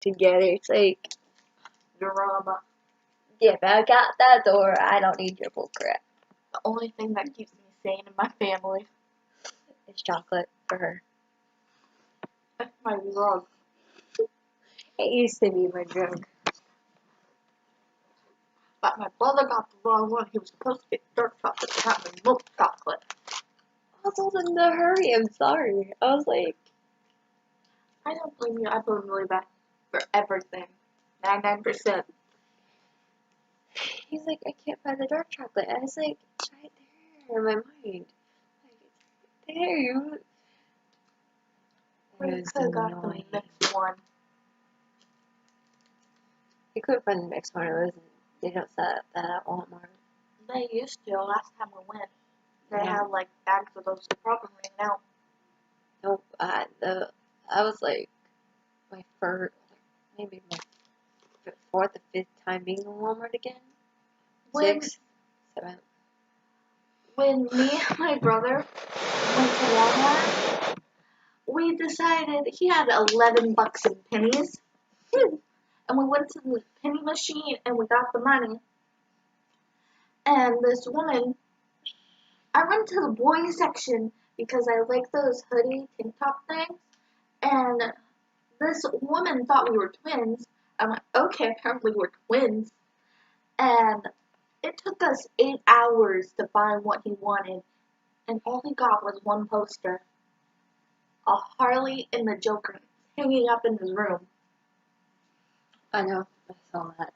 together. It's like Drama. get back out that door. I don't need your bull crap. The only thing that keeps me sane in my family. It's chocolate for her. That's my drug. It used to be my drug. But my brother got the wrong one. He was supposed to get dark chocolate, not the milk chocolate. I told him to hurry. I'm sorry. I was like, I don't blame you. I blame really bad for everything. 99%. he's like, I can't find the dark chocolate. I was like, it's right there in my mind. Like, it's right there. You. We could have got the next one. You couldn't find the next one. It wasn't. They don't sell that at Walmart. They used to last time we went. They Yeah. had like bags of those probably out. Nope. I was like my first, maybe my fourth or fifth time being in Walmart again. When- 6, 7. When me and my brother went to Walmart, we decided he had 11 bucks in pennies. And we went to the penny machine and we got the money. And this woman, I went to the boys section because I like those hoodie tank top things. And this woman thought we were twins. I'm like, okay, apparently we're twins. And it took us 8 hours to find what he wanted. And all he got was one poster. A Harley and the Joker hanging up in his room. I know. I saw that.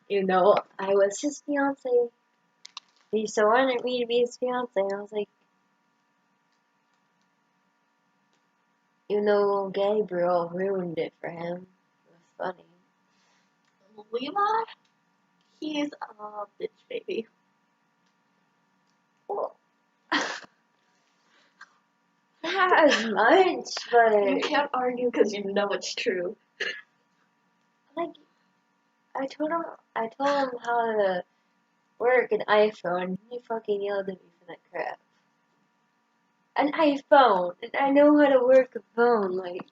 You know, I was his fiance. He so wanted me to be his fiance, and I was like, you know, Gabriel ruined it for him. It was funny. Levi, he's a bitch baby. Well, not as much, but You can't argue because you know it's true. like, I told him how to work an iPhone, and he fucking yelled at me for that crap. An iPhone, and I know how to work a phone, like,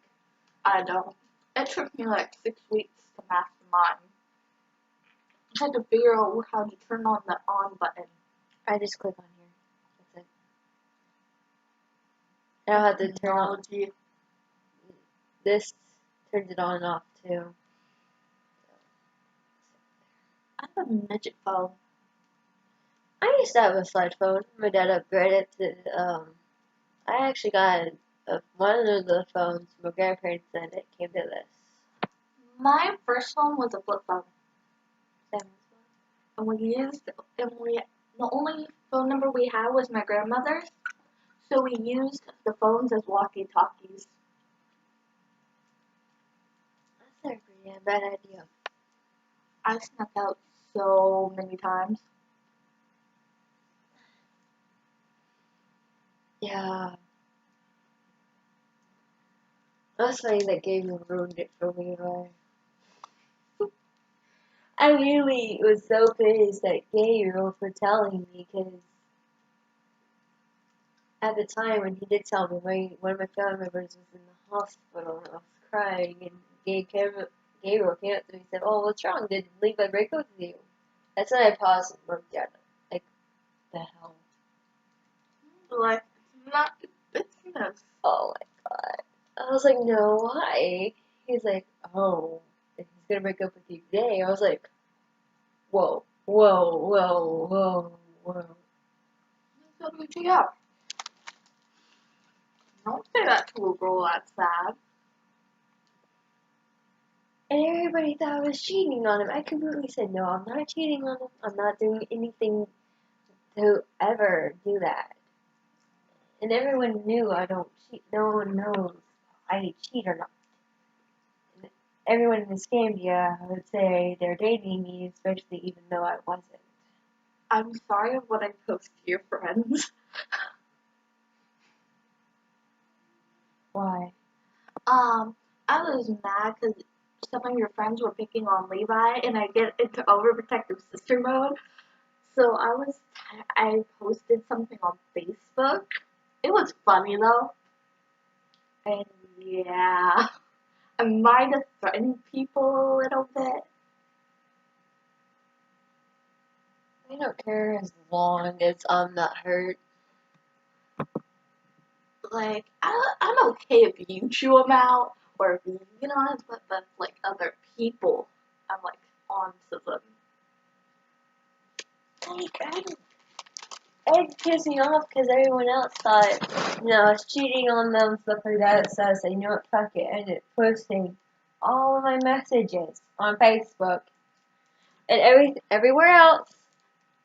I don't. It took me like 6 weeks to master mine. I had to figure out how to turn on the on button. I just click on here. That's it. I don't have to turn on. Technology. This turns it on and off too. I have a midget phone. I used to have a slide phone. My dad upgraded to, I actually got one of the phones my grandparents sent. It came to this. My first phone was a flip phone. Seven. And the only phone number we had was my grandmother's. So we used the phones as walkie-talkies. That's a pretty bad idea. I snuck out so many times. Yeah. That's funny that Gabriel ruined it for me, right? I really was so pissed at Gabriel for telling me, because at the time when he did tell me, one of my family members was in the hospital and I was crying, and Gabriel came up to me and said, "Oh, what's wrong? Did Levi break up with you?" That's when I paused and looked at him. Like, the hell? Like, not business. Oh my god. I was like, no, why? He's like, oh, he's gonna break up with you today. I was like, whoa, whoa, whoa, whoa, whoa. WTF. Don't say that to a girl that's sad. And everybody thought I was cheating on him. I completely said, no, I'm not cheating on him. I'm not doing anything to ever do that. And everyone knew I don't cheat. No one knows I cheat or not. And everyone in the Scambia would say they're dating me, especially even though I wasn't. I'm sorry of what I post to your friends. Why? I was mad because some of your friends were picking on Levi, and I get into overprotective sister mode. So I posted something on Facebook. It was funny though. And yeah, Am I to threaten people a little bit? I don't care as long as I'm not hurt. Like, I'm okay if you chew them out, or if you get on it, but like other people, I'm like onto them. Like, it pissed me off because everyone else thought, I was cheating on them, stuff like that. So I said, you know what, fuck it. I ended up posting all of my messages on Facebook and everywhere else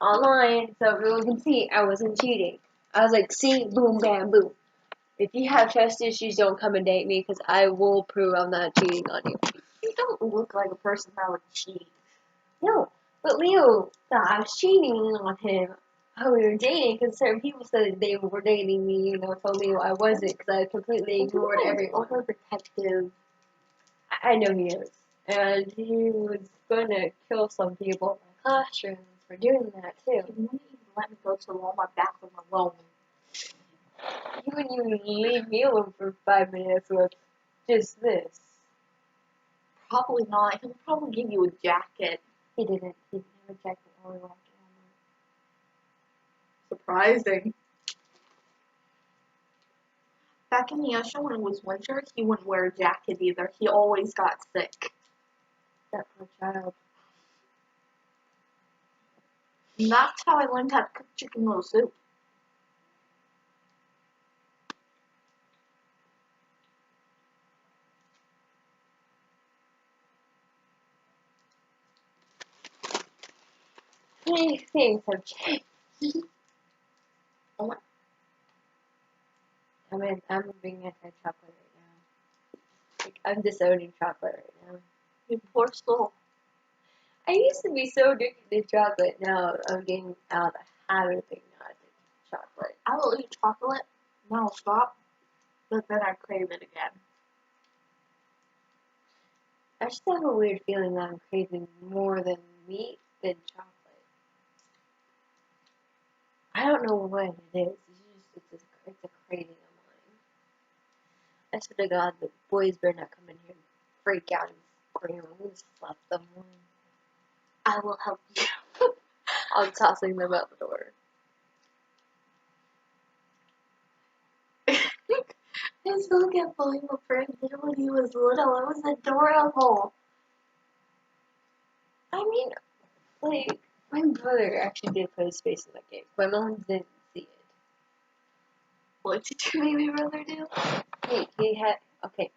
online so everyone can see I wasn't cheating. I was like, see, boom, bam, boom. If you have trust issues, don't come and date me because I will prove I'm not cheating on you. You don't look like a person that would cheat. No, but Leo thought I was cheating on him. How we were dating because certain people said that they were dating me, told Leo I wasn't because I completely ignored everyone. Overprotective. I know he is. And he was going to kill some people in my classroom for doing that too. You wouldn't even let me go to the Walmart bathroom alone. He wouldn't even leave me alone for 5 minutes with just this. Probably not. He'll probably give you a jacket. He didn't. He didn't have a jacket while we walked in Surprising. Back in the ocean when it was winter, he wouldn't wear a jacket either. He always got sick. That poor child. And that's how I learned how to cook chicken noodle soup. Many things have changed. Oh my. I'm being anti-chocolate right now. Like, I'm disowning chocolate right now. You poor soul. I used to be so addicted to chocolate. Now I'm getting out of the habit of being not addicted to chocolate. I will eat chocolate, then I'll stop, but then I crave it again. I just have a weird feeling that I'm craving more than meat than chocolate. I don't know what it is. It's a craving of mine. I swear to God, the boys better not come in here and freak out and scream. I'm gonna slap them one. I will help you. I'm tossing them out the door. His little get bullied with Frank did when he was little. It was adorable. I mean, like, my brother actually did put his face in that game. My mom didn't see it. What did your baby brother do? Okay,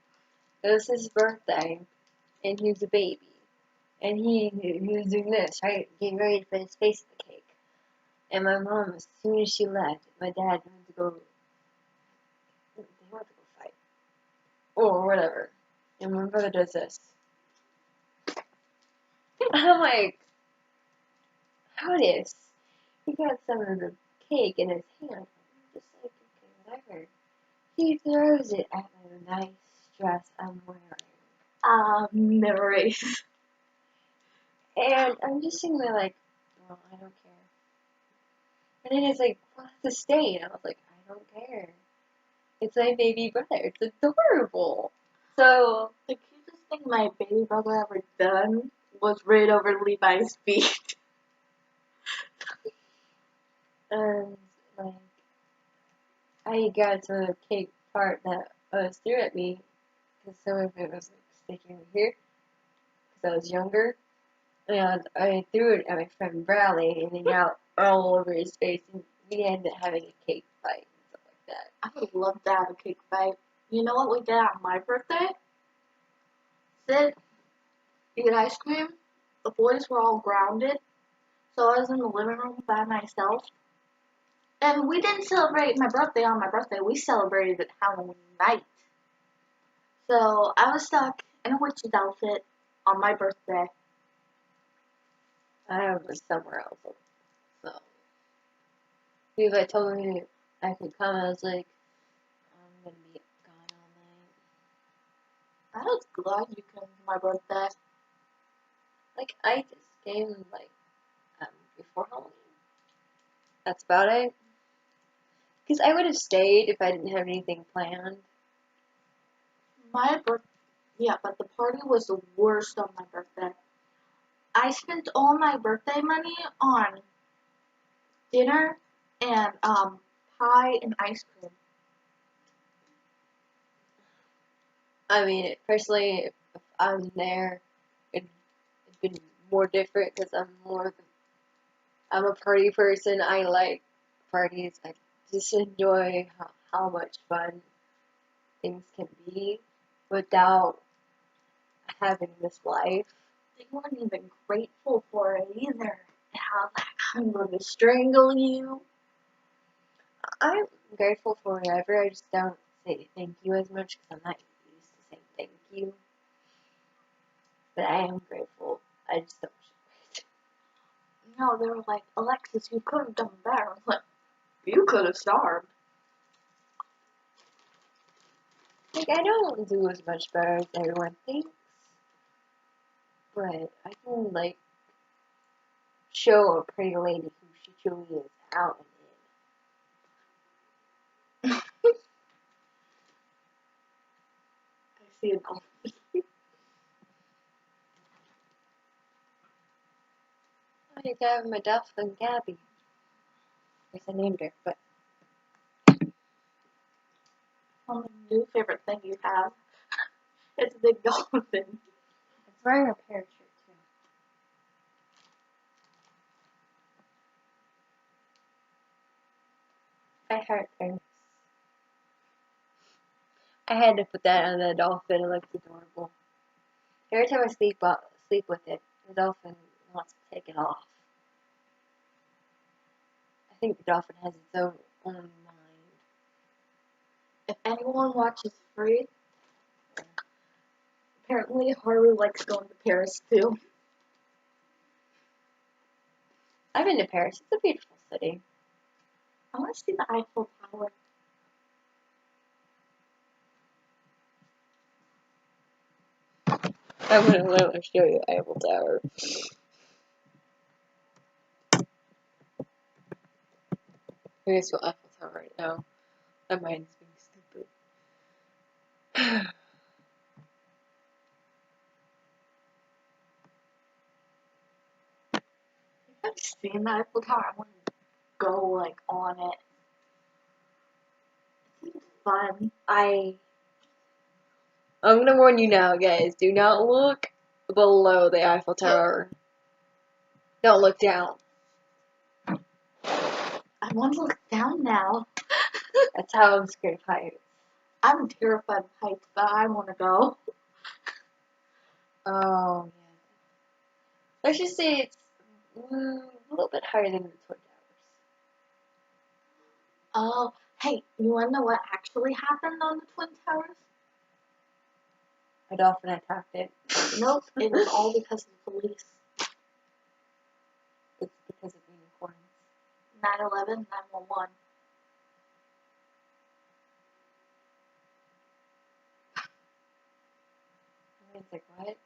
it was his birthday, and he was a baby. And he was doing this, right? Getting ready to put his face in the cake. And my mom, as soon as she left, my dad went to go, they went to go fight. Or whatever. And my brother does this. I'm like, how it is? He got some of the cake in his hand. I'm just like, okay, whatever. He throws it at my nice dress I'm wearing. Memories. And I'm just sitting there like, well, I don't care. And then it's like, well, it's a stain. I was like, I don't care. It's my baby brother. It's adorable. So, The cutest thing my baby brother ever done was right over Levi's feet. and like, I got to the cake part that threw at me because some of it was like sticking here because I was younger. And I threw it at my friend Bradley and it got all over his face. And we ended up having a cake fight and stuff like that. I would love to have a cake fight. You know what we did on my birthday? Sit, eat ice cream. The boys were all grounded, so I was in the living room by myself. And we didn't celebrate my birthday on my birthday. We celebrated it Halloween night. So I was stuck in a witch's outfit on my birthday. I was somewhere else. So, Levi told me I could come. I was like, I'm gonna be gone all night. I was glad you came to my birthday. Like, I just came like before Halloween. That's about it. Because I would have stayed if I didn't have anything planned. My birthday. Yeah, but the party was the worst on my birthday. I spent all my birthday money on dinner and pie and ice cream. I mean, personally, if I'm there, it'd been more different because I'm a party person. I like parties. I just enjoy how much fun things can be without having this life. They weren't even grateful for it either. How like I'm going to strangle you. I'm grateful for whatever. I just don't say thank you as much because I'm not used to saying thank you. But I am grateful. I just don't. No, they were like, Alexis, you could have done better. I was like, you could have starved. Like, I don't do as much better as everyone thinks. But I can, like, show a pretty lady who she truly is out and I see it all. I think I have my dolphin Gabby. Yes, I named her, but Well, the new favorite thing you have. It's a big dolphin. it's wearing a parachute too. I heart things. I had to put that on the dolphin. It looks adorable. Every time I sleep with it, the dolphin wants to take it off. I think the dolphin has its own mind. If anyone watches Free, apparently Haru likes going to Paris too. I've been to Paris. It's a beautiful city. I want to see the Eiffel Tower. I'm gonna literally show you Eiffel Tower. I'm gonna spell Eiffel Tower right now. My mind's being stupid. If I've seen the Eiffel Tower, I want to go like on it. It seems fun. I'm gonna warn you now, guys. Do not look below the Eiffel Tower. Don't look down. I want to look down now. That's how I'm scared of heights. I'm terrified of heights, but I want to go. Oh, yeah. Let's just say it's a little bit higher than the Twin Towers. Oh, hey, you want to know what actually happened on the Twin Towers? A dolphin attacked it. Nope, it was all because of the police. It's because of unicorns. 9/11, 9/11. And it's like, what?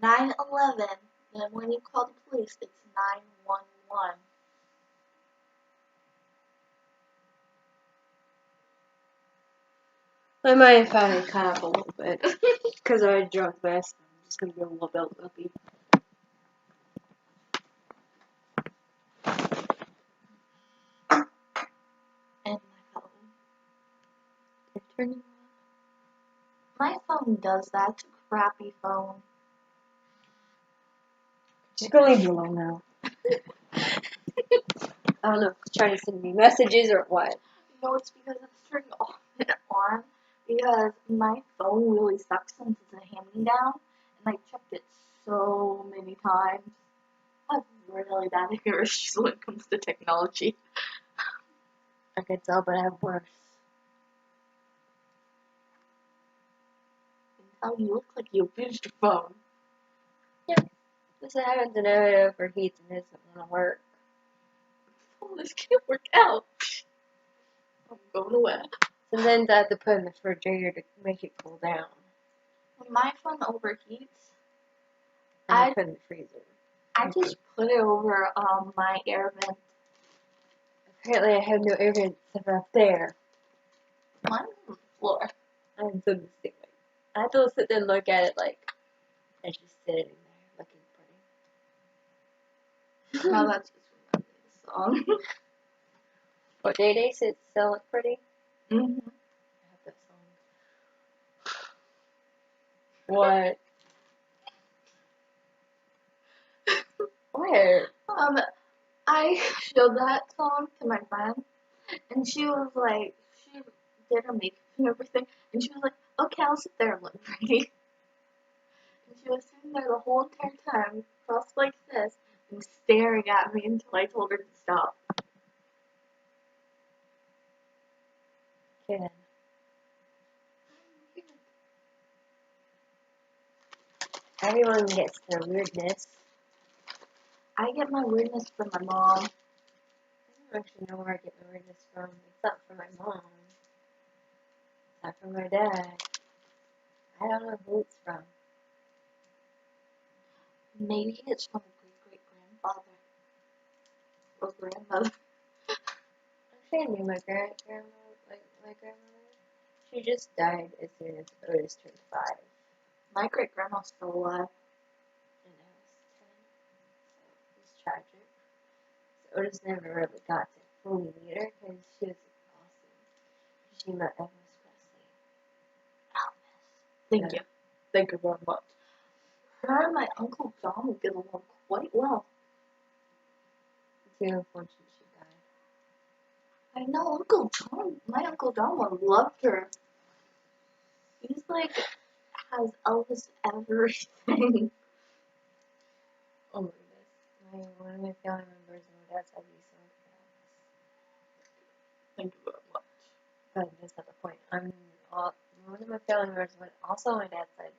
9/11, and when you call the police, it's 911. My mind finally caught up a little bit. Because I drunk last time. I'm just gonna be a little bit loopy. And my phone. It's turning on. My phone does that. It's a crappy phone. Just gonna leave you alone now. I don't know if it's trying to send me messages or what. No, it's because it's turned off and on. Because my phone really sucks since it's a hand-me-down. And I checked it so many times. I have really bad issues when it comes to technology. I could tell, but I have worse. Oh, you look like you abused your phone. Yep. This happens whenever it overheats and doesn't want to work. Oh, this can't work out. I'm going away. Sometimes I have to put it in the refrigerator to make it cool down. When my phone overheats, And I I put it in the freezer. I just put it over my air vent. Apparently I have no air vents except for up there. Mine's on the floor. I'm so the ceiling. I have to sit there and look at it like it's just sitting there looking pretty. No, that's just from the song. What Day said still look pretty? Mm-hmm. I have that song. What? Where? I showed that song to my friend, and she was like, she did her makeup and everything, and she was like, okay, I'll sit there and look pretty. And she was sitting there the whole entire time, crossed like this, and staring at me until I told her to stop. Kid. Everyone gets their weirdness. I get my weirdness from my mom. I don't actually know where I get my weirdness from. It's not from my mom. It's not from my dad. I don't know who it's from. Maybe it's from a great-great-grandfather or grandmother. Actually, I knew my grandmother. My grandmother. She just died as soon as Otis turned 5. My great-grandma's still alive. And I was 10. So it was tragic. So Otis never really got to fully meet her because she was awesome. She met Elvis Presley. Thank you. Thank you very much. Her and my Uncle John would get along quite well. Too unfortunate she died. I know my Uncle John would have loved her. He's like, has Elvis everything. Oh my goodness. One of my family members on my dad's side used to work for Elvis. Thank you very much. But that's not the point. One of my family members would also on my dad's side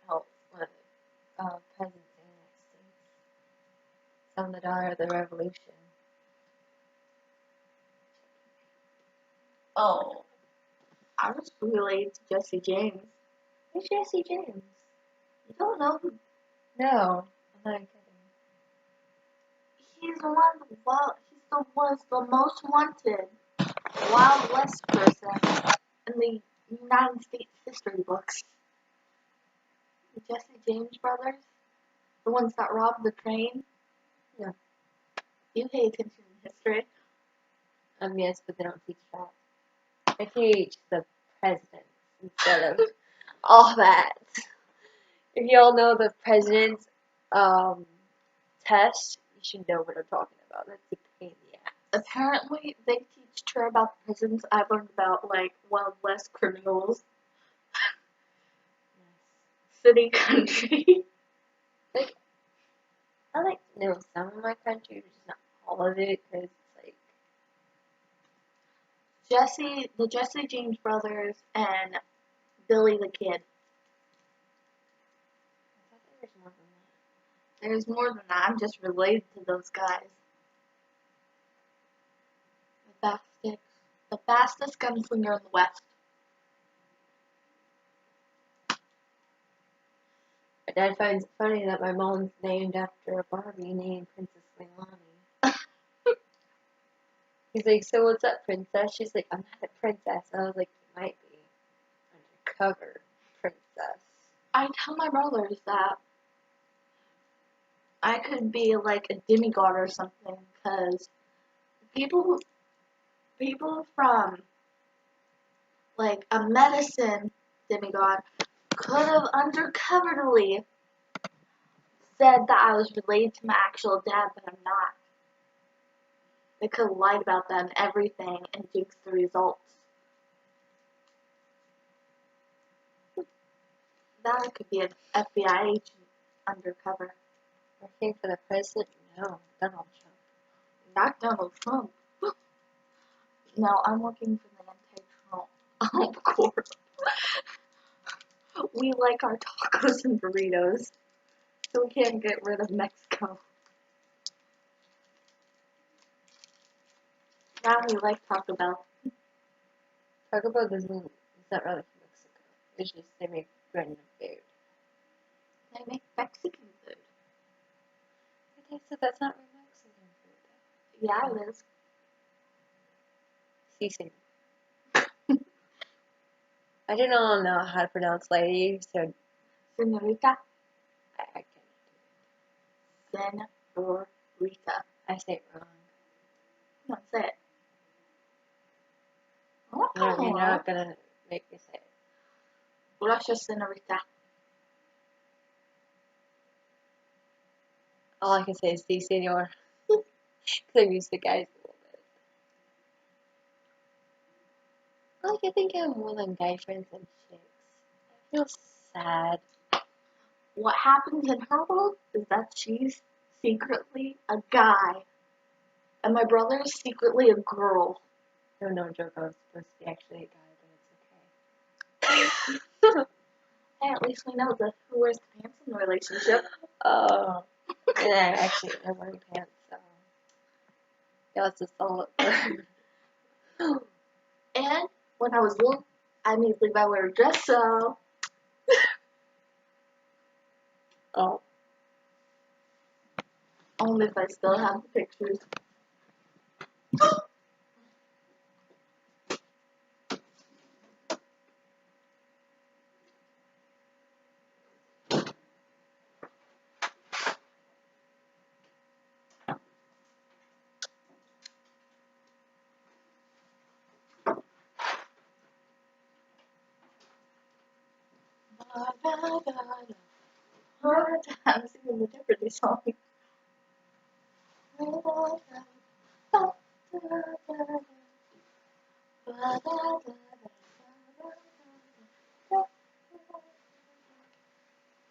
help one of the presidents of the United States. So I'm the daughter of the Revolution. Oh, I was related to Jesse James. Who's Jesse James? You don't know who? No, I'm not kidding. He's was the most wanted Wild West person in the United States history books. The Jesse James brothers, the ones that robbed the train. Yeah. You pay attention in history. Yes, but they don't teach that. They teach the presidents instead of all that. If y'all know the president's test, you should know what I'm talking about. That's a pain in the ass. Apparently, they teach her about the prisons. I've learned about, like, Wild West criminals. City, country. Like, I like to know some of my country, but just not all of it, because it's like... The Jesse James brothers, and Billy the Kid. I thought there was more than that. There's more than that. I'm just related to those guys. The fastest gunslinger in the West. My dad finds it funny that my mom's named after a Barbie named Princess Leilani. He's like, so what's up, princess? She's like, I'm not a princess. I was like, you might be. Undercover princess. I tell my brothers that I could be like a demigod or something, because people from like a medicine demigod could have undercoverly said that I was related to my actual dad, but I'm not. They could have lied about that and everything and jinxed the results. Now I could be an FBI agent undercover. Working for the president? No, Donald Trump. Not Donald Trump. No, I'm working for the anti-Trump court. We like our tacos and burritos, so we can't get rid of Mexico. Now we like Taco Bell. Taco Bell it's not really from Mexico. It's just they make random food. They make Mexican food. Okay, so that's not real Mexican food though. Yeah, it is. Seasoning. I do not know how to pronounce lady, so Senorita. I can't. Senorita. I say it wrong. Come on, say it. You're not gonna make me say it. Gracias, senorita. All I can say is si, senor. Because I'm used to guys a little bit. Like, I think I have more than guy friends than chicks. I feel sad. What happens in her world is that she's secretly a guy, and my brother is secretly a girl. No joke, I was supposed to be actually a guy, but it's okay. Hey, at least we know who wears the pants in the relationship. Oh. And I actually am wearing pants, so. Yeah, it's just all up. And when I was little, I made Levi wear a dress, so. Oh. Only if I still have the pictures. I'm singing the Jeopardy song.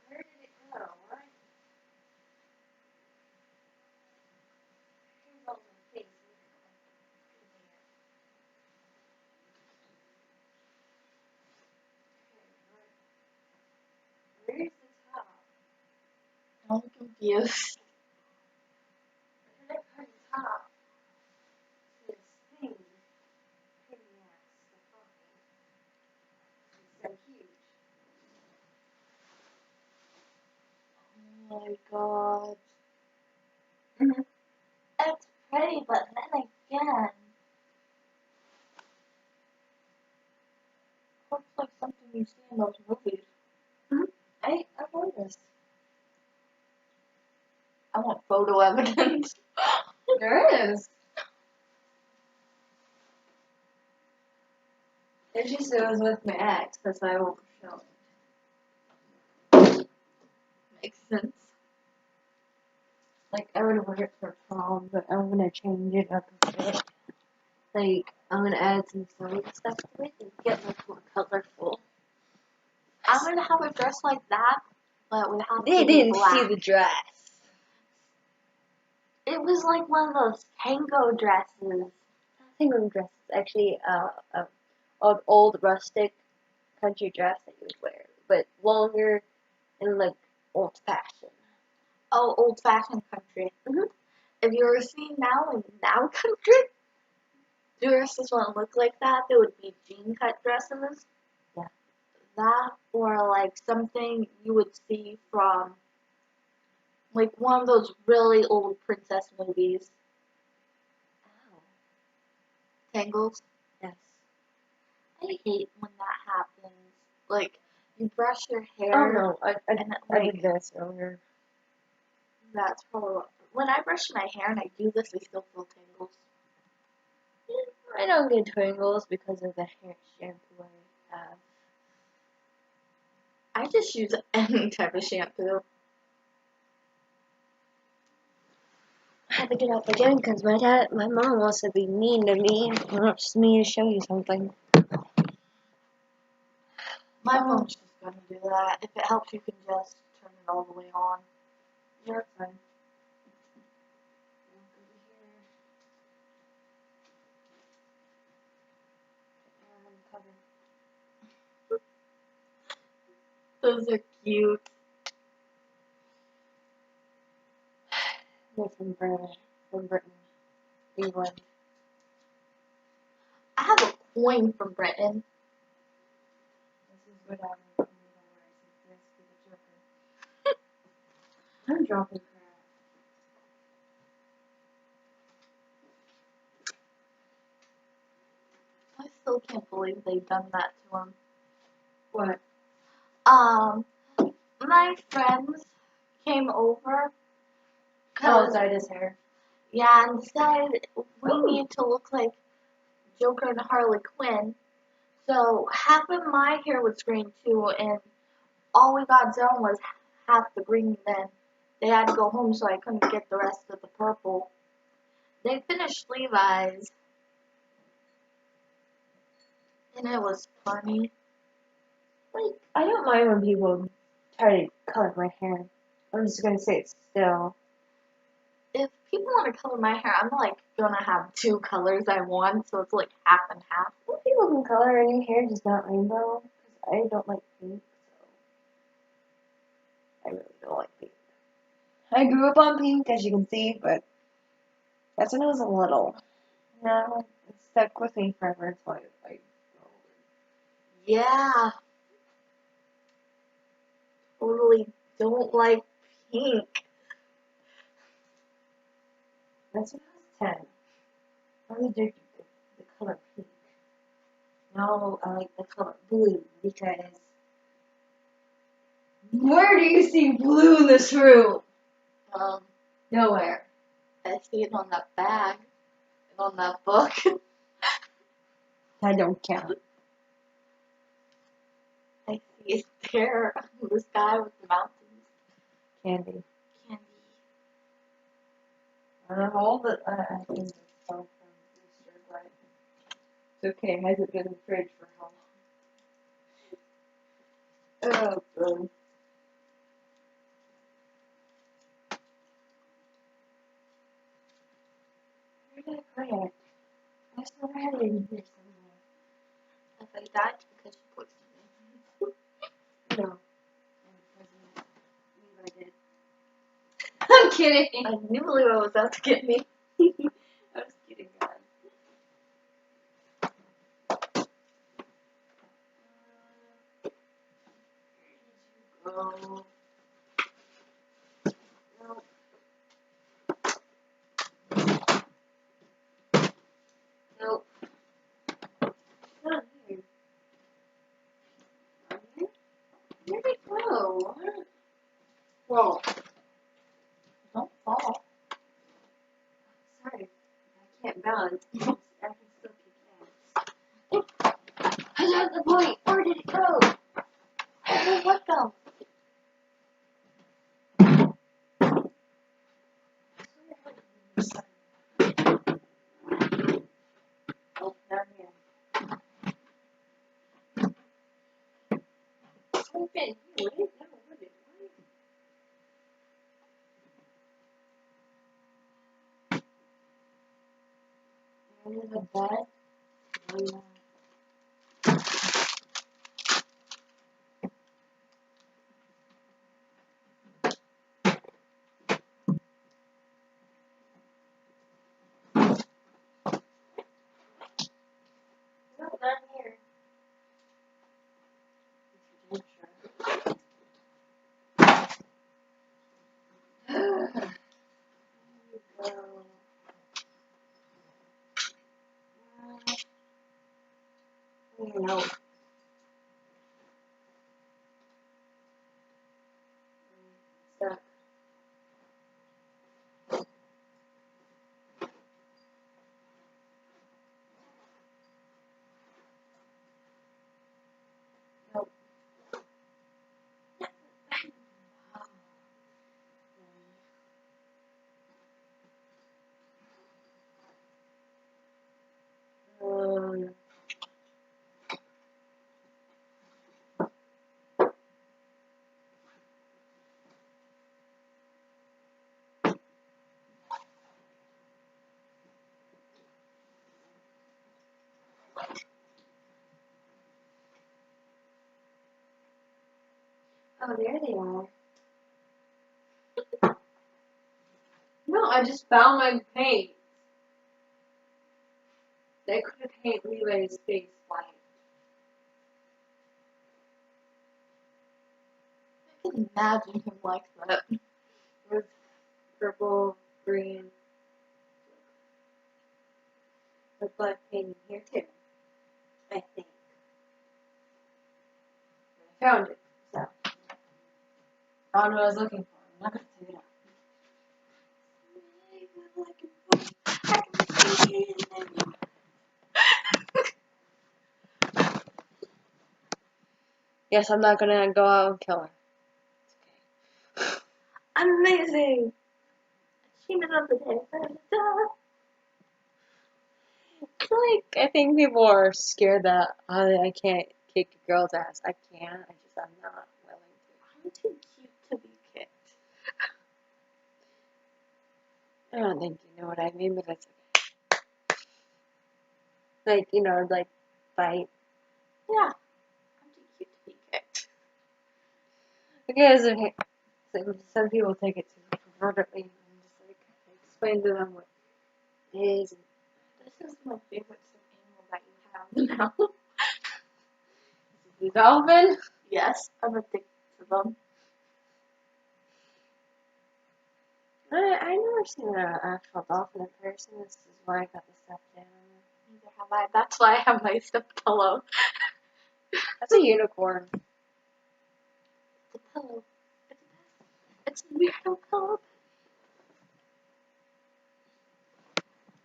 Where did it go? What? Here's all the things. Where's the top? I'm confused. Where did I put the top? This thing. Pain in the ass to find. It's so huge. Oh my god. Mm-hmm. It's pretty, but then again, looks like something you see in those movies. Mm-hmm. I want this. I want photo evidence. There is. It just goes with my ex. That's why I won't show it. Makes sense. Like, I would wear it for prom, but I'm gonna change it up a bit. Like, I'm gonna add some sewing stuff to it and get much more colorful. I'm gonna have a dress like that, but it would have They to be didn't black. see the dress. It was like one of those tango dresses. Single dress is actually an old rustic country dress that you would wear, but longer and like old fashioned. Oh, old-fashioned country. Mhm. If you were seeing now in now country, dresses wouldn't look like that. They would be jean cut dresses. Yeah. That or like something you would see from like one of those really old princess movies. Oh. Tangles. Yes. I hate when that happens. Like you brush your hair. Oh no, I and I did this earlier. That's probably what, when I brush my hair and I do this, I still feel tangles. I don't get tangles because of the hair shampoo I have. I just use any type of shampoo. I had to get up again because my mom wants to be mean to me. She wants me to show you something. My phone's just gonna do that. If it helps, you can just turn it all the way on. Yeah, it's fine. Those are cute. They're from Britain, England. I have a coin from Britain. This is what I'm going to wear since this is the Joker. I'm dropping crap. I still can't believe they've done that to him. What? My friends came over. Oh, dyed his hair. Yeah, and decided we need to look like Joker and Harley Quinn. So half of my hair was green too, and all we got done was half the green. Then they had to go home, so I couldn't get the rest of the purple. They finished Levi's, and it was funny. Like, I don't mind when people try to color my hair. I'm just gonna say it still. If people want to color my hair, I'm like gonna have two colors I want, so it's like half and half. Well, people can color any hair, just not rainbow. Because I don't like pink, so I really don't like pink. I grew up on pink, as you can see, but that's when I was a little. Now it's stuck with me forever. It's why I Yeah, totally don't like pink. That's when I was 10. I was addicted to the color pink. Now I like the color blue because where do you see blue in this room? Nowhere. I see it on that bag and on that book. I don't count. I see it there in the sky with the mountains. Candy. Candy. All the I think it's all from Easter, but it's okay. It hasn't been in the fridge for how long? Oh, God. Where did I put it? I still had it in here somewhere. If I died because you poisoned me. No. I did. I'm kidding. I knew Leo was out to get me. I was kidding, guys. Where did you go? Nope. Nope. Not here. Not here? Where'd it go? Whoa. Don't fall. Sorry. I can't balance. I can still kick ass. I lost the point. Where did it go? Where'd what go? Oh, down here. Okay, wait, no, what is it? Under the bed. No, not here. No. Stuck. Nope. Um, oh, there they are. No, I just found my paint. They could paint Levi's face white. I can imagine him like that. With purple, green, with black paint here too. I think. found it. So. Found what I was looking for. I'm not going to take it out. Yes, I'm not gonna go out and kill her. It's okay. Amazing! Achievement of the day. It's like, I think people are scared that I can't kick a girl's ass. I can, I'm not willing to. I'm too cute to be kicked. I don't think you know what I mean, but that's okay. Like, you know, like, fight. Yeah. I'm too cute to be kicked. Because some people take it too pervertedly, and just like explain to them what it is. This is my favorite stuffed animal that you have now. The dolphin. Yes, I'm addicted to them. I never seen an actual dolphin in person. This is why I got the stuffed animal. Neither have I. That's why I have my stuffed pillow. That's a unicorn. The pillow. It's a weirdo pillow.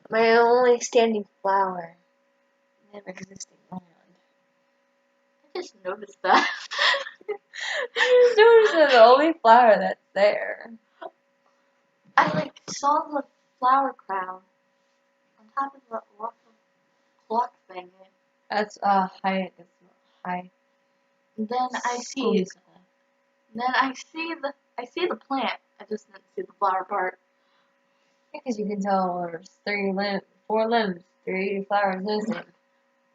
My only standing flower. Never existing land. I just noticed that. I just noticed that the only flower that's there. I saw the flower crown on top of the clock thing. That's high. And then I see the plant. I just didn't see the flower part. Because you can tell there's 4 limbs, 3 flowers missing,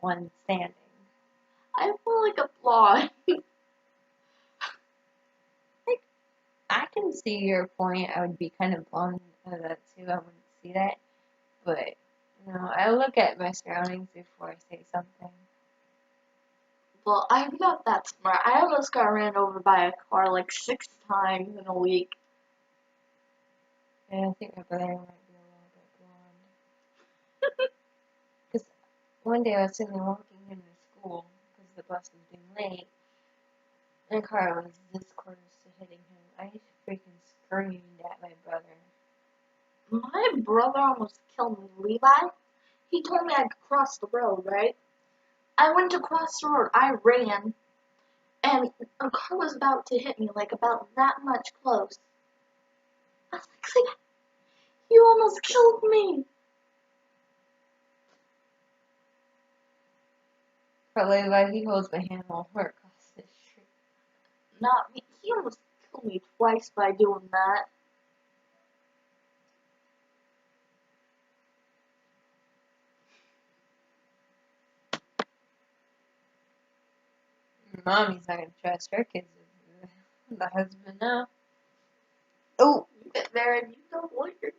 1 standing. I feel like a blonde. I can see your point. I would be kind of blown into that too. I wouldn't see that, but you know, I look at my surroundings before I say something. Well, I'm not that smart. I almost got ran over by a car 6 times in a week. And I think my brother might be a little bit blonde. Because one day I was sitting there walking into school because the bus was being late, and a car was this close to hitting him. I freaking screamed at my brother. My brother almost killed me. Levi, he told me I could cross the road, right? I went to cross the road. I ran, and a car was about to hit me, about that much close. I was like, you almost killed me. Probably why he holds my hand while we're across the street. Not me. He almost killed me twice by doing that. Mommy's not gonna trust her kids with the husband now. Oh, You get there and you don't want your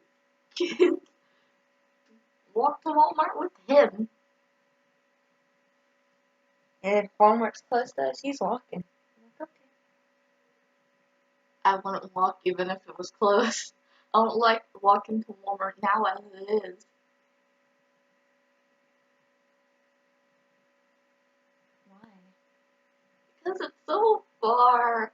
kids walk to Walmart with him. and if Walmart's close to us, he's walking. I'm like, okay. I wouldn't walk even if it was close. I don't like walking to Walmart now as it is. Why? Because it's so far.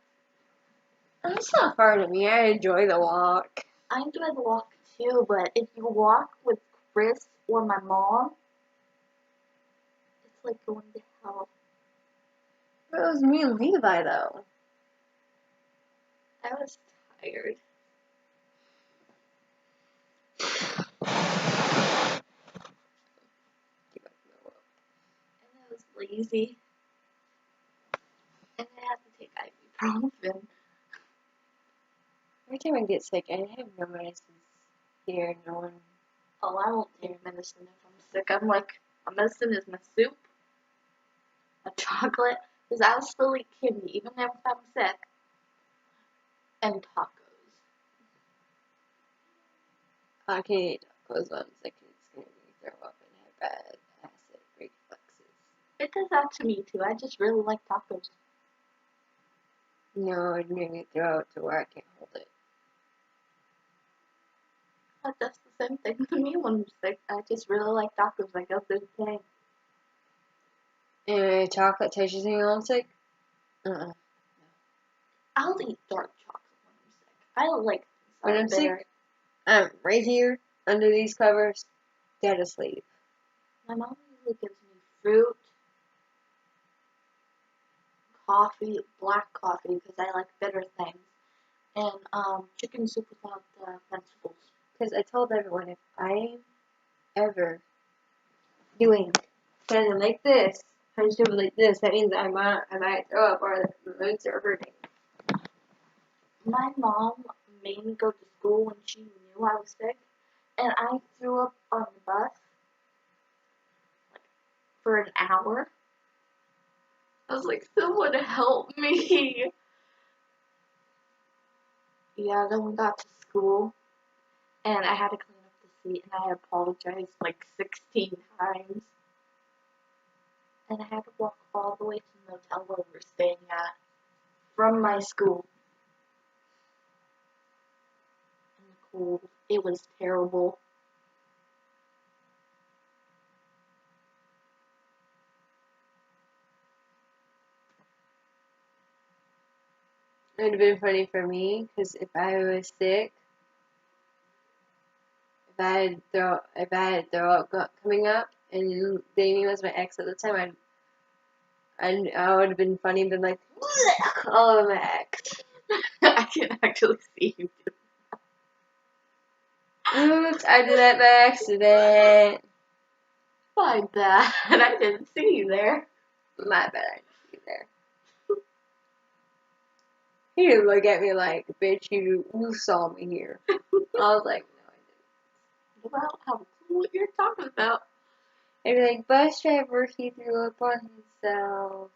It's not far to me. I enjoy the walk. I enjoy the walk too, but if you walk with Chris or my mom, it's like going to hell. But it was me and Levi though. I was tired. And I was lazy. And I had to take ibuprofen. Every time I get sick, I have no medicines here. No one. Oh, I won't take medicine if I'm sick. I'm like, my medicine is my soup, my chocolate, because I'll still eat candy even if I'm sick, and tacos. I can't eat tacos when I'm sick. It's gonna be throw up and have bad acid reflexes. It does that to me too. I just really like tacos. No, it'd make me throw up to where I can't hold it. But that's the same thing to me when I'm sick. I just really like tacos. I go through the day. And chocolate touches me when I'm sick. I'll eat dark chocolate when I'm sick. I don't like When I'm bitter. sick, I'm right here under these covers, dead asleep. My mom usually gives me fruit, coffee, black coffee, because I like bitter things, and chicken soup without the vegetables. Because I told everyone if I'm ever doing something like this, trying to do it like this, that means I might throw up or the roots are hurting. My mom made me go to school when she knew I was sick, and I threw up on the bus for an hour. I was like, someone help me. Yeah, then we got to school, and I had to clean up the seat, and I apologized like 16 times. And I had to walk all the way to the motel where we were staying at from my school. In the cold. It was terrible. It would have been funny for me because if I was sick, if I had throw up coming up, and Damien was my ex at the time, I would have been funny and been like, all over my ex. I can actually see you do. Oops, I did that by accident. My bad. I didn't see you there. My bad, I didn't see you there. He didn't look at me like, bitch, you saw me here. I was like, no, I didn't. Well, I don't have a clue what you're talking about. They'd be like, bus driver, he threw up on himself.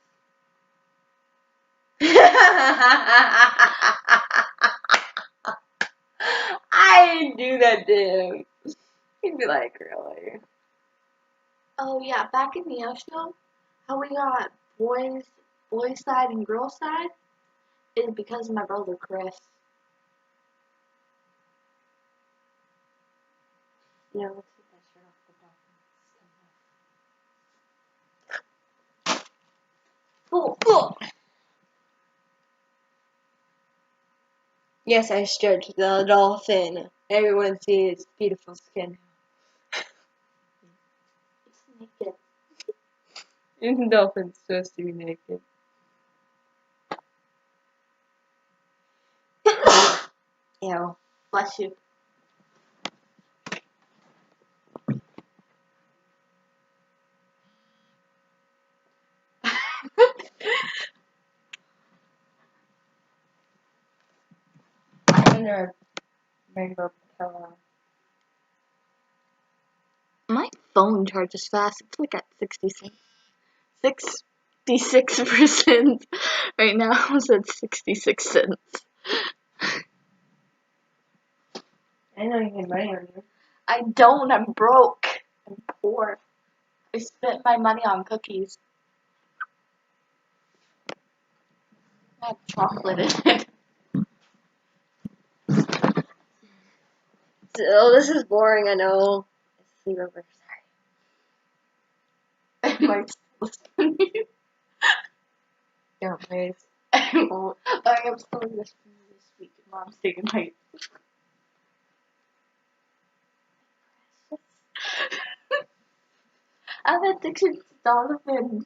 I didn't do that to him. He'd be like, really? Oh yeah, back in the show, how we got boys side and girls side is because of my brother Chris. No, let's get that shirt off the dolphin. Oh. Yes, I stretched the dolphin. Everyone sees its beautiful skin. It's naked. The dolphin's supposed to be naked. Ew. Bless you. I'm under a rainbow pillow. My phone charges fast. It's like at 66% right now. It's at 66 cents. I know you had money on you. I don't. I'm broke. I'm poor. I spent my money on cookies. I have chocolate in it. So, this is boring, I know. It's sleepover, sorry. Am I listening? Don't, please. I won't. I am starting this week. Mom's taking my. I have addiction to dolphins.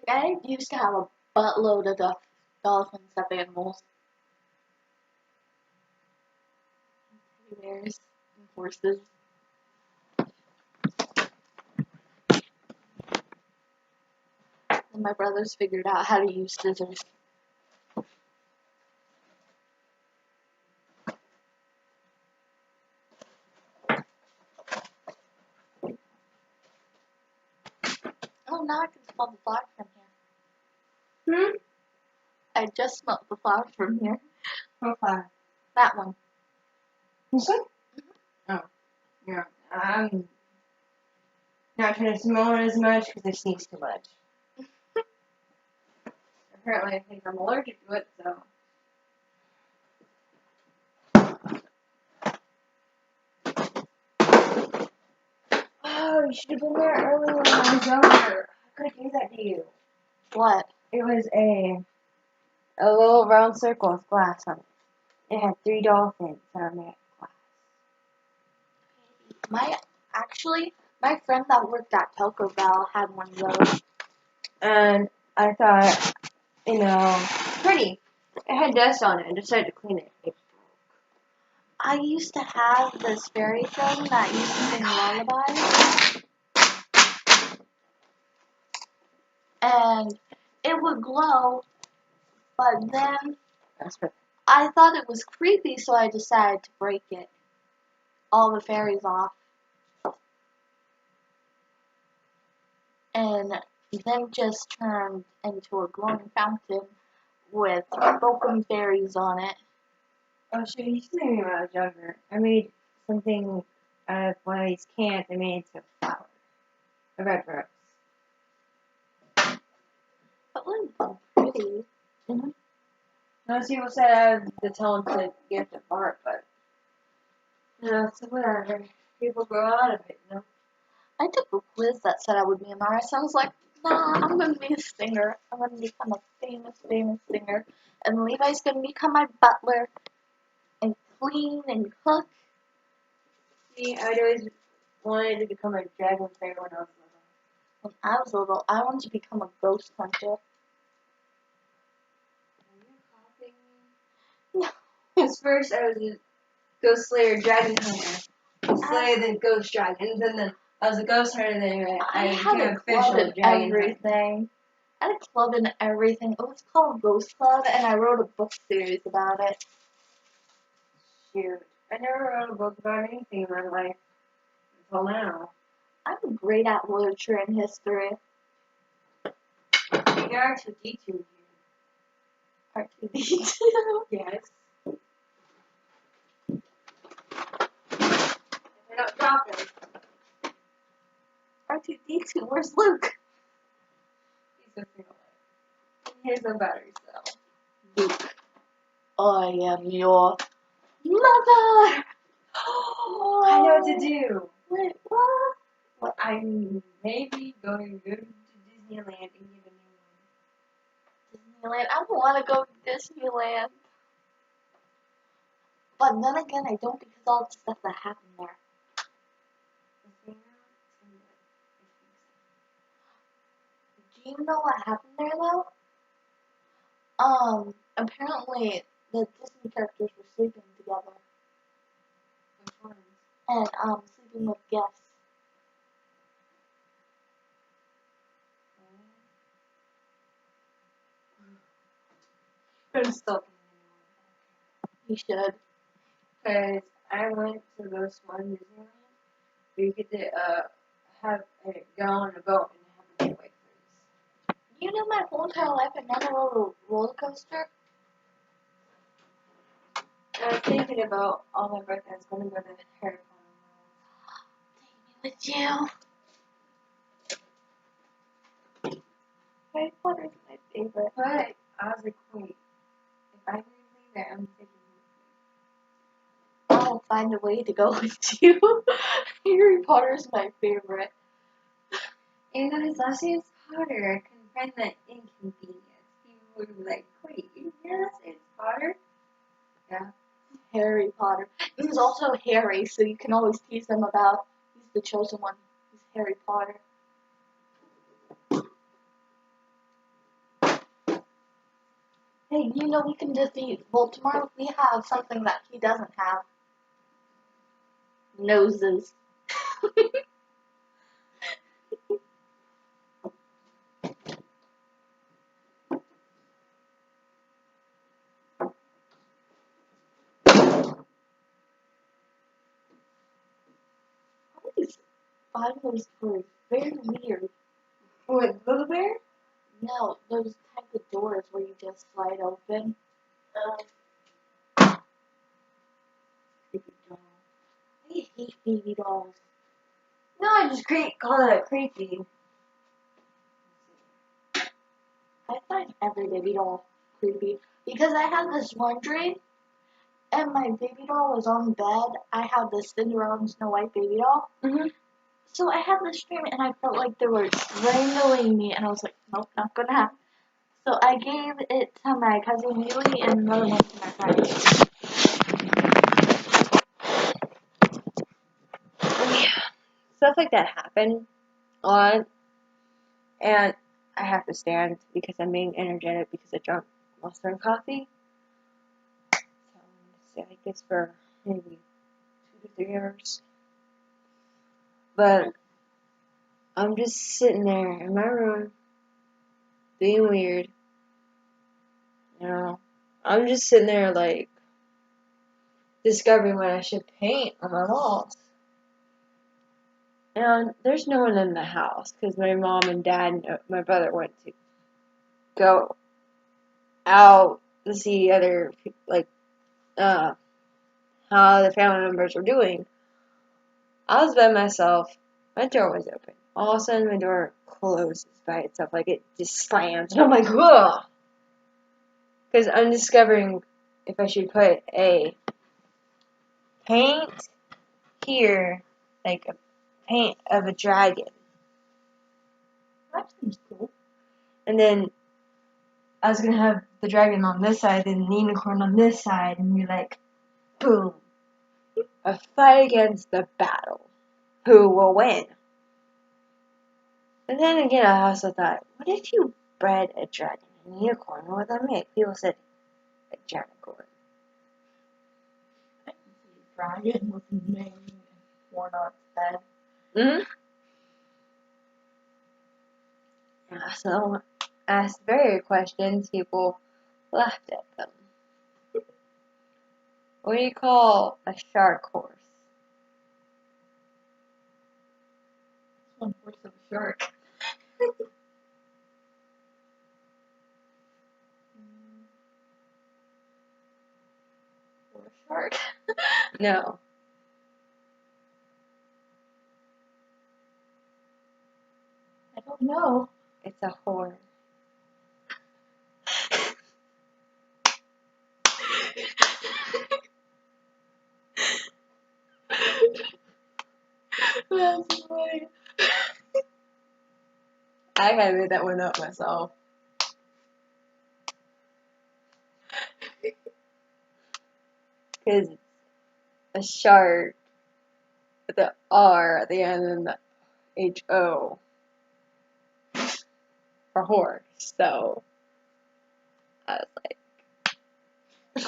Like, I used to have a buttload of dolphins stuffed animals. Teddy bears and horses. And my brothers figured out how to use scissors. Oh, now I can smell the flowers from here. I just smelled the flowers from here. What flower? That one. This one? Oh. Yeah. I'm not trying to smell it as much because I sneeze too much. Apparently, I think I'm allergic to it, so. Oh, you should have been there earlier when I was younger. How could I do that to you? What? It was a a little round circle with glass on it. It had 3 dolphins on it. My friend that worked at Taco Bell had one of those. And I thought, pretty. It had dust on it. I decided to clean it. It I used to have this fairy thing that used to sing lullabies. And it would glow, but then That's what. I thought it was creepy, so I decided to break it. All the fairies off. And then just turned into a glowing fountain with broken fairies on it. Oh, shoot, you used to me when I was younger. I made something out of one of these cans. I made it into a flower. A red rose. But look, pretty. Mm-hmm. Most people said I have the talented gift of art, but so whatever. People grow out of it, I took a quiz that said I would be an artist. I was like, nah, I'm going to be a singer. I'm going to become a famous singer. And Levi's going to become my butler and clean and cook. See, I'd always wanted to become a dragon slayer when I was little. When I was little, I wanted to become a ghost hunter. Are you copying me? No. Because first I was a ghost slayer dragon hunter. Slay the ghost dragons, and then I was a ghost hunter, and then I became had an a club official and dragon everything. I had a club and everything. It was called Ghost Club, and I wrote a book series about it. Shoot. I never wrote a book about anything in my life until now. I'm great at literature and history. You're R2D2 here. R2D2. Yes. I don't drop it. R2D2, where's Luke? He's a single light. Here's a battery cell. Luke, I am your mother! I know what to do. Wait, what? Well, I'm maybe going to go to Disneyland and get a new one. Disneyland? I don't want to go to Disneyland. But then again, I don't because all the stuff that happened there. Do you know what happened there though? Apparently the Disney characters were sleeping together. Which ones? And sleeping with guests. Couldn't stop You should. because I went to this one Disneyland where you get to have go on a boat and have a getaway cruise. You know my whole entire life I never rode a roller coaster? I was thinking about all my birthday. I was going to go to Harry Potter. Take me with you. Harry Potter's my favorite. But I was like, wait, if I really leave there, I'm taking I'll find a way to go with you. Harry Potter's my favorite. And then his last name's Potter. I couldn't find that inconvenience. People would be like, wait, you hear that? It's Potter? Yeah. Harry Potter. He's also Harry, so you can always tease him about he's the chosen one. He's Harry Potter. Hey, you know we can defeat Voldemort. We have something that he doesn't have. Noses. These finals were very weird. What, Little Bear? No, those type of doors where you just slide open. Creepy doll. I hate baby dolls. No, I just call it creepy. I find every baby doll creepy because I had this one dream, and my baby doll was on bed. I had this Cinderella and Snow White baby doll. Mm-hmm. So I had this dream, and I felt like they were strangling me, and I was like, nope, not gonna happen. So I gave it to my cousin Yui and another one to my friend. Stuff like that happen a lot, and I have to stand because I'm being energetic because I drank Monster and coffee. So I'm gonna stay like this for maybe 2 to 3 hours. But I'm just sitting there in my room, being weird. You know, I'm just sitting there like discovering what I should paint on my walls. And there's no one in the house because my mom and dad and my brother went to go out to see other like how the family members were doing. I was by myself. My door was open. All of a sudden, my door closes by itself, like it just slams, and I'm like, ugh, because I'm discovering if I should put a paint here, like a paint of a dragon, That seems cool. and then I was gonna have the dragon on this side and the unicorn on this side, and you're like, boom, a fight against the battle. Who will win? And then again, I also thought, what if you bred a dragon and unicorn? What would that make? People said a dragoncorn. I can see a dragon with a mane and horn on its head. Mm-hmm. Yeah, so asked various questions. People laughed at them. What do you call a shark horse? One horse of a shark. Or a shark. No. I don't know. It's a whore. That's funny. I had made that one up myself. Because a shark with the R at the end and the H-O for horse. So I was like,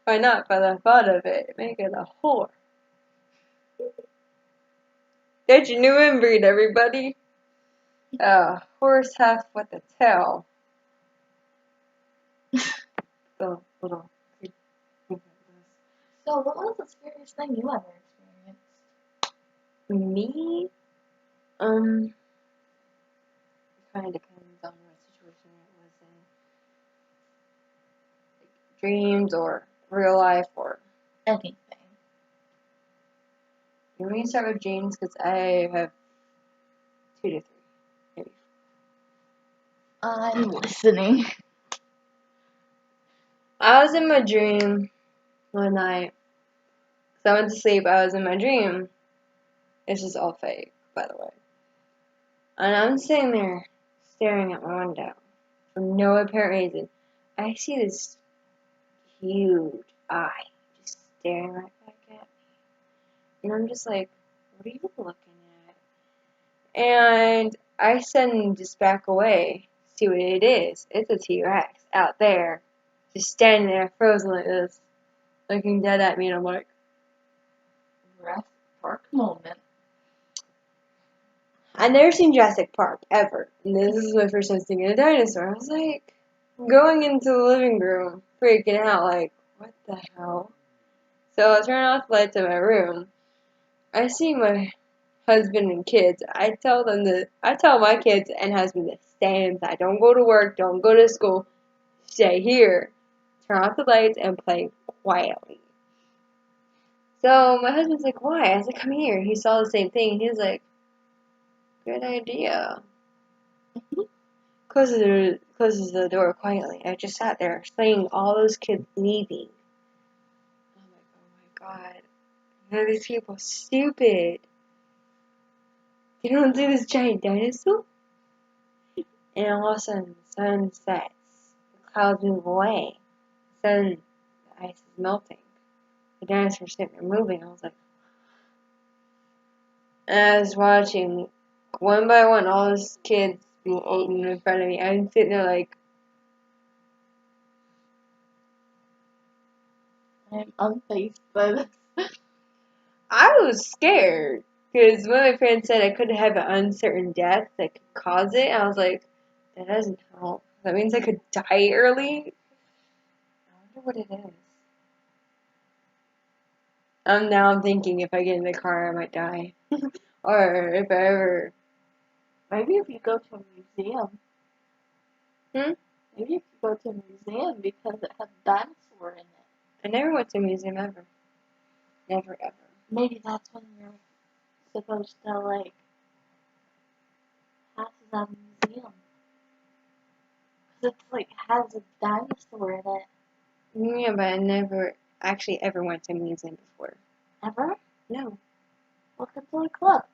why not for the fun of it? Make it a whore. Get your new inbreed, everybody. Horse half with a tail. The little. So, what was the scariest thing you ever experienced? Me? It kind of depends on what situation it was in. Like, dreams or real life or. Anything. You want me to start with dreams? Because I have 2 to 3, maybe. I'm listening. I was in my dream one night. So I went to sleep. I was in my dream. This is all fake, by the way. And I'm sitting there staring at my window for no apparent reason. I see this huge eye just staring right back at me. And I'm just like, what are you looking at? And I send just back away, see what it is. It's a T-Rex out there, just standing there frozen like this, looking dead at me, and I'm like, Jurassic Park moment. I've never seen Jurassic Park, ever. And this is my first time seeing a dinosaur. I was like, going into the living room, freaking out, like, what the hell? So I turn off the lights in my room. I see my husband and kids. I tell my kids and husband to stay inside. Don't go to work, don't go to school. Stay here. Turn off the lights and play quietly. So my husband's like, why? I was like, come here. He saw the same thing. He was like, good idea. Closes the door quietly. I just sat there, seeing all those kids leaving. I'm like, oh my god. Are these people stupid? You don't see this giant dinosaur? and all of a sudden the sun sets, the clouds move away, the ice is melting, the dinosaurs sitting there moving. I was like, and I was watching one by one all those kids being eaten in front of me. I'm sitting there like, I'm unfazed by this. I was scared because one of my friends said I could have an uncertain death that could cause it. I was like, that doesn't help. That means I could die early. I wonder what it is. Now I'm thinking if I get in the car, I might die, or if I ever. Maybe if you go to a museum. Hmm? Maybe if you go to a museum because it has a dinosaur in it. I never went to a museum ever. Never ever. Maybe that's when you're supposed to, like, pass it at a museum. Because it's, like, has a dinosaur in it. Yeah, but I never actually ever went to a museum before. Ever? No. Welcome to the club.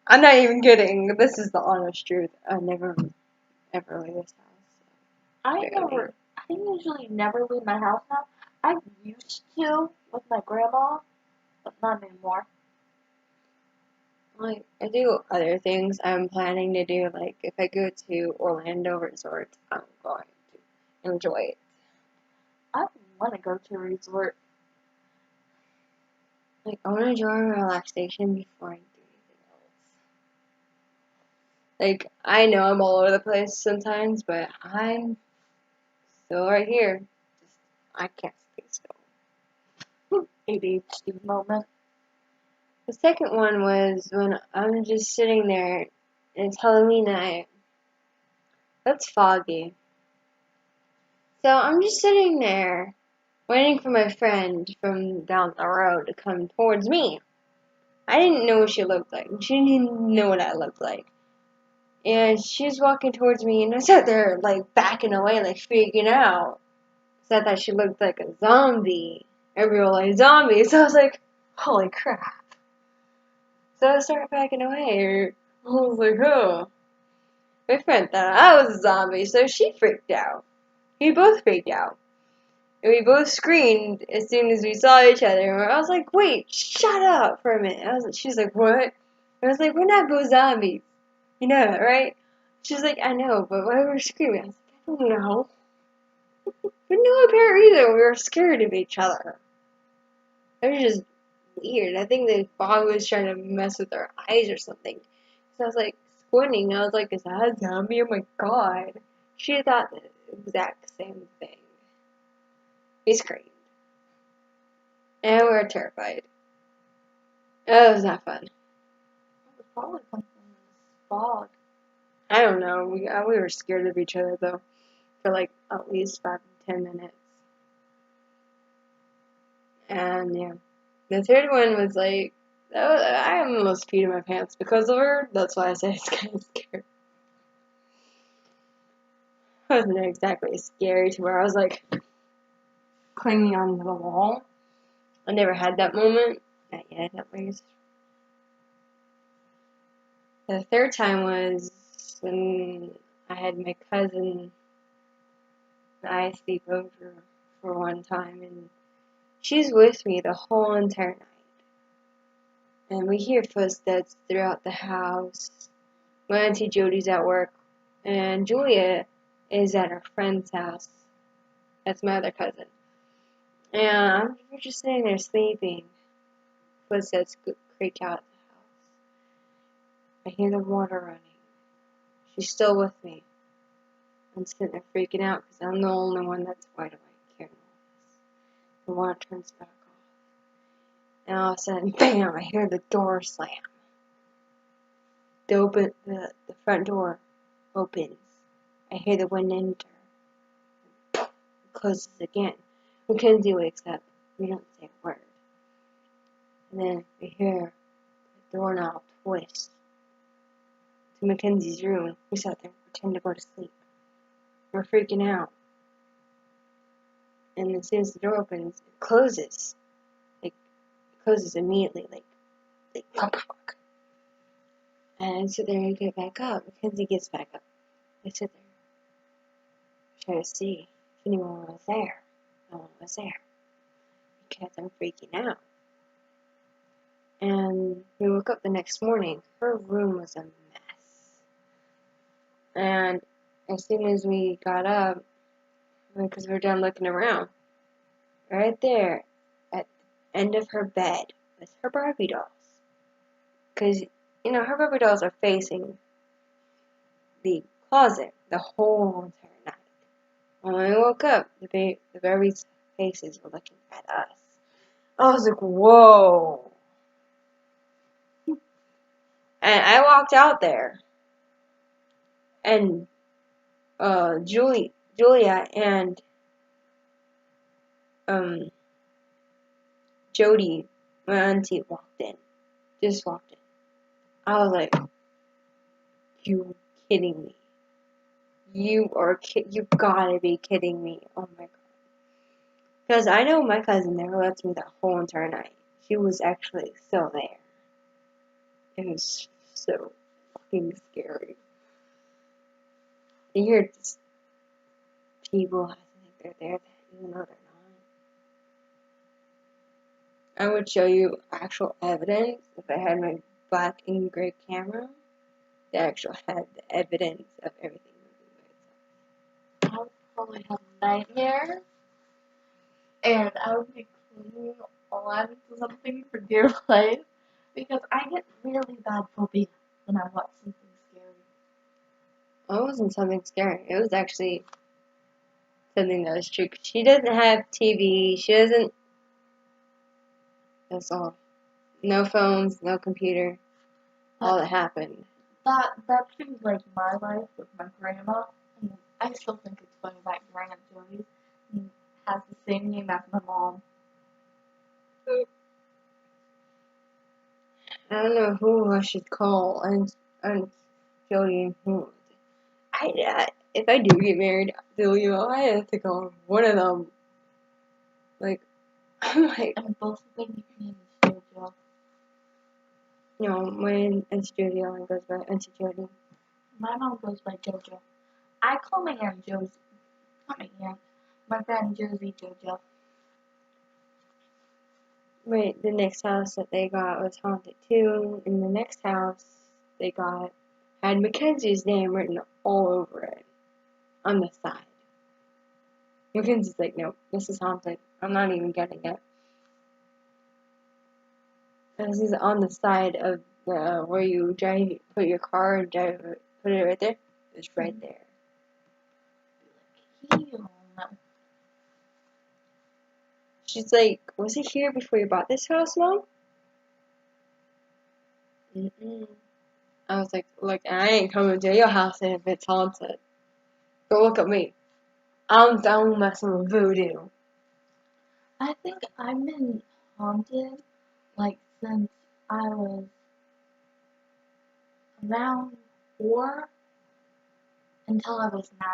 I'm not even kidding. This is the honest truth. I never ever leave this house. I usually never leave my house now. I used to with my grandma, but not anymore. Like, I do other things I'm planning to do. Like, if I go to Orlando Resort, I'm going to enjoy it. I want to go to a resort. Like, I want to enjoy relaxation before I do anything else. Like, I know I'm all over the place sometimes, but I'm still right here. Just, I can't stay still. ADHD moment. The second one was when I'm just sitting there and it's Halloween night. That's foggy. So I'm just sitting there waiting for my friend from down the road to come towards me. I didn't know what she looked like. She didn't know what I looked like. And she was walking towards me, and I sat there, like, backing away, like, freaking out. So I thought she looked like a zombie. A real life zombie. So I was like, holy crap. So I started backing away. I was like, oh. My friend thought I was a zombie, so she freaked out. We both freaked out. And we both screamed as soon as we saw each other. And I was like, wait, shut up for a minute. She was like, what? I was like, we're not both zombies. You know that, right? She was like, I know, but why were we screaming? I was like, I don't know. For no apparent reason, we were scared of each other. It was just weird. I think the fog was trying to mess with our eyes or something. So I was like squinting. I was like, is that a zombie? Oh my god. She thought the exact same thing. We screamed. And we were terrified. It was not fun. It was probably coming from this fog. I don't know. We were scared of each other though. For like at least 5 to 10 minutes. And yeah. The third one was like, I almost peed in my pants because of her. That's why I say it's kind of scary. It wasn't exactly scary to where I was like clinging onto the wall. I never had that moment. Not yet, at least. The third time was when I had my cousin and I sleep over for one time, and she's with me the whole entire night. And we hear footsteps throughout the house. My Auntie Jody's at work, and Julia is at her friend's house. That's my other cousin. And we're just sitting there sleeping. Footsteps creak out of the house. I hear the water running. She's still with me. I'm sitting there freaking out because I'm the only one that's wide awake hearing all this. The water turns back off. And all of a sudden, bam, I hear the door slam. The front door opens. I hear the wind enter. It closes again. Mackenzie wakes up. We don't say a word. And then we hear the doorknob twist to Mackenzie's room. We sat there and pretend to go to sleep. We're freaking out. And as soon as the door opens, it closes. Like, it closes immediately, like pop. And I sit there and get back up. Mackenzie gets back up. I sit there, try to see if anyone was there. No one was there. Because I'm freaking out. And we woke up the next morning. Her room was a mess. And as soon as we got up, because we were done looking around, right there at the end of her bed was her Barbie dolls. Because, her Barbie dolls are facing the closet the whole entire night. When we woke up, the Barbie's faces were looking at us. I was like, whoa. And I walked out there, and Julia and Jody, my auntie, walked in. Just walked in. I was like, you kidding me? You gotta be kidding me. Oh my god. Because I know my cousin never lets me that whole entire night. She was actually still there. It was so fucking scary. You hear just people I think they're there that even though they're not. I would show you actual evidence if I had my black and gray camera. They actually had the evidence of everything moving by itself. I would probably have nightmares, and I would be clinging on to something for dear life, because I get really bad phobia when I watch something scary. Well, it wasn't something scary. It was actually something that was true. She doesn't have TV. She doesn't. That's all. No phones, no computer. All that happened. That seems like my life with my grandma, and I still think it's funny that Grandma Jody has the same name as my mom. I don't know who I should call. And Jody. If I do get married to you, I have to call one of them. Like, I'm like, And both of them name is JoJo. my Auntie Jody only goes by Auntie Jody. My mom goes by JoJo. I call my aunt Josie. Not my aunt. My friend Josie JoJo. Wait, the next house that they got was haunted too, and the next house they got had Mackenzie's name written all over it on the side. Mackenzie's like, nope, this is haunted. I'm not even getting it. This is on the side of the where you put your car and put it right there. It's right there. Ew. She's like, was it here before you bought this house, Mom? Mm-mm. I was like, look, I ain't coming to your house if it's haunted. Go look at me. I'm done messing with voodoo. I think I've been haunted, like, since I was around 4 until I was 9.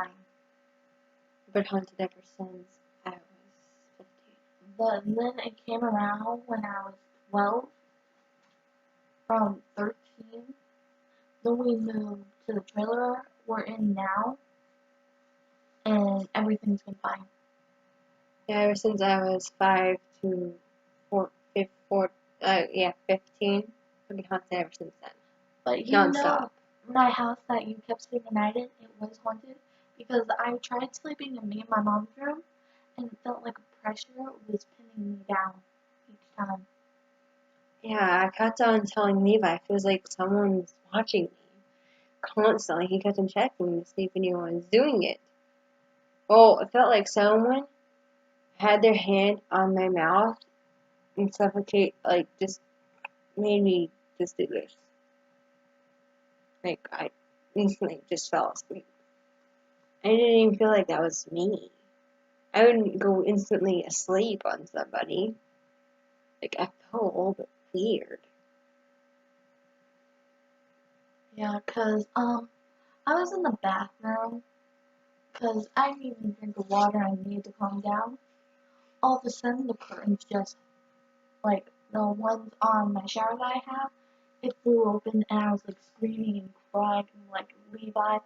I've been haunted ever since I was 15. But then it came around when I was 12, from 13. Then we moved to the trailer we're in now, and everything's been fine. Yeah, ever since I was 5 to 15. I've been haunted ever since then. But Non-stop. My house that you kept staying the night in, it was haunted because I tried sleeping in me and my mom's room, and it felt like a pressure was pinning me down each time. Yeah, I kept on telling Levi, it feels like someone's watching me constantly. He kept on checking to see if anyone was doing it. Well, it felt like someone had their hand on my mouth and suffocate, like, just made me just do this. Like, I instantly just fell asleep. I didn't even feel like that was me. I wouldn't go instantly asleep on somebody. Like, I felt a little bit weird. Yeah, 'cause I was in the bathroom, 'cause I needed a drink of water and I needed to calm down. All of a sudden, the curtains just, like, the ones on my shower that I have, it flew open, and I was like screaming and crying, and like, Levi,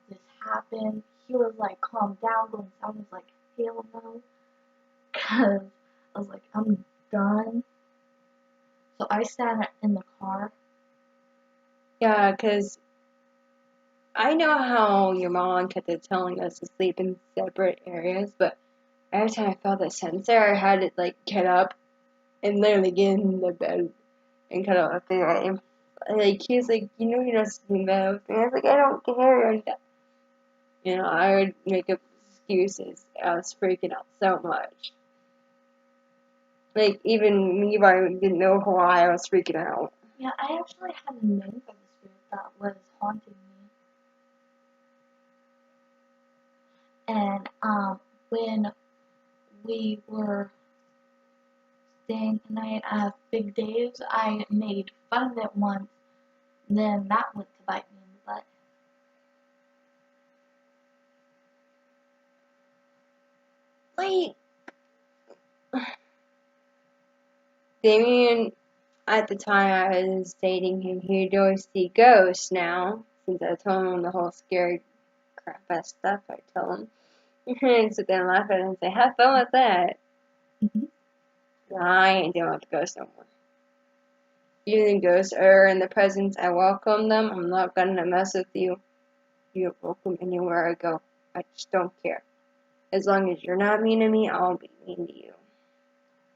this happened. He was like, calm down, going south. I was like, hell no, because I was like, I'm done. So I sat in the car. Yeah, because I know how your mom kept telling us to sleep in separate areas, but every time I felt that sensor, I had to like get up and literally get in the bed and cut off the game. Like he was like, you know, you're not sleeping bed. And I was like, I don't care. And you know, I would make up excuses. I was freaking out so much. Like even Levi didn't know why I was freaking out. Yeah, I actually had a name for the spirit that was haunting me. And when we were staying the night at Big Dave's, I made fun of it once. Then that went to bite me in the butt. Like Damien, at the time I was dating him, he'd always see ghosts now. Since I told him the whole scary crap ass stuff, I tell him. And sit there and laugh at it and say, have fun with that. Nah, I ain't dealing with the ghosts no more. Even the ghosts are in the presence, I welcome them. I'm not gonna mess with you. You're welcome anywhere I go. I just don't care. As long as you're not mean to me, I'll be mean to you.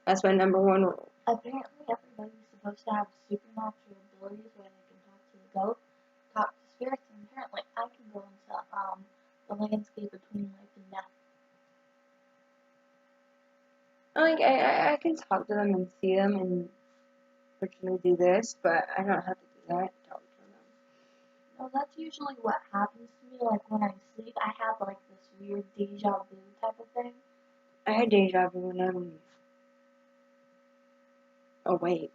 That's my number one rule. Apparently, everybody's supposed to have supernatural abilities where they can talk to the ghost, talk to spirits, and apparently I can go into the landscape between life and death. Like, I can talk to them and see them and originally do this, but I don't have to do that. Talk to them. No, that's usually what happens to me. Like when I sleep, I have like this weird deja vu type of thing. I had deja vu when I'm awake.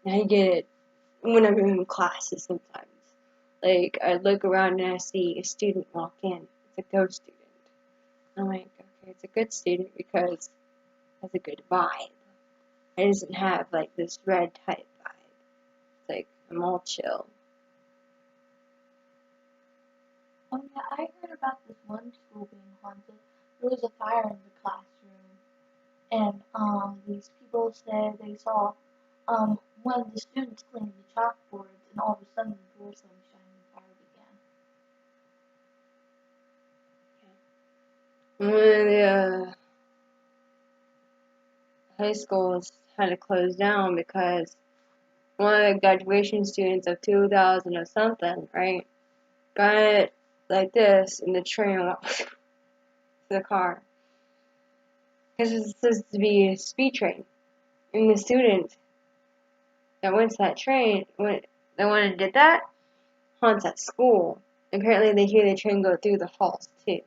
And I get it when I'm in classes sometimes. Like, I look around and I see a student walk in. It's a ghost student. I'm like, okay, it's a good student because it has a good vibe. It doesn't have, like, this red type vibe. It's like, I'm all chill. Oh yeah, I heard about this one school being haunted. There was a fire in the classroom, and these people said they saw one of the students cleaning the chalkboards, and all of a sudden the door started shining and fire began. When the high schools had to close down because one of the graduation students of 2000 or something, right, got it like this in the train walked to the car. Because it's supposed to be a speed train. And the student that went to that train, the one that did that, haunts at school. Apparently they hear the train go through the halls too.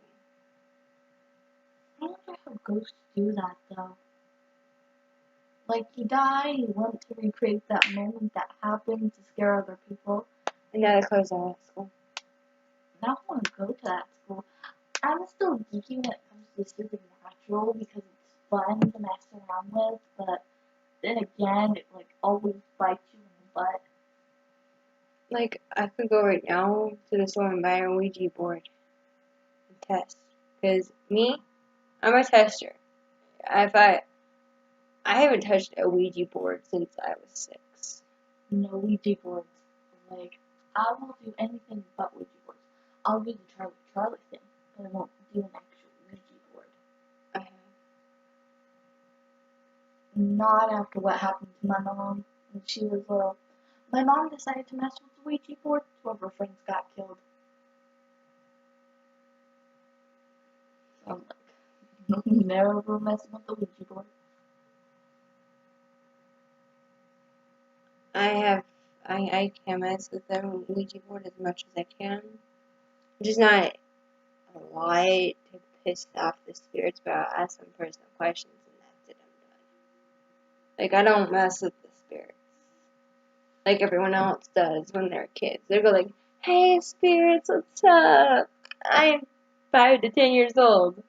I wonder how ghosts do that though. Like he died, he wanted to recreate that moment that happened to scare other people. And now they closed down that school. Now I want to go to that school. I'm still geeky when it comes to supernatural because it's fun to mess around with, but then again, it like always bites you in the butt. Like, I could go right now to the store and buy a Ouija board and test. Because me, I'm a tester. I haven't touched a Ouija board since I was 6. No Ouija boards. Like, I will do anything but Ouija boards. I'll do the Charlie thing, but I won't do an actual Ouija board. I have. Not after what happened to my mom when she was little. My mom decided to mess with the Ouija board, two of her friends got killed. So I'm like, never messing with the Ouija board. I can mess with the Ouija board as much as I can. Just not a lot to piss off the spirits, but I'll ask them personal questions and that's it, I'm done. Like, I don't mess with the spirits. Like everyone else does when they're kids. They go like, hey spirits, what's up? I'm 5 to 10 years old.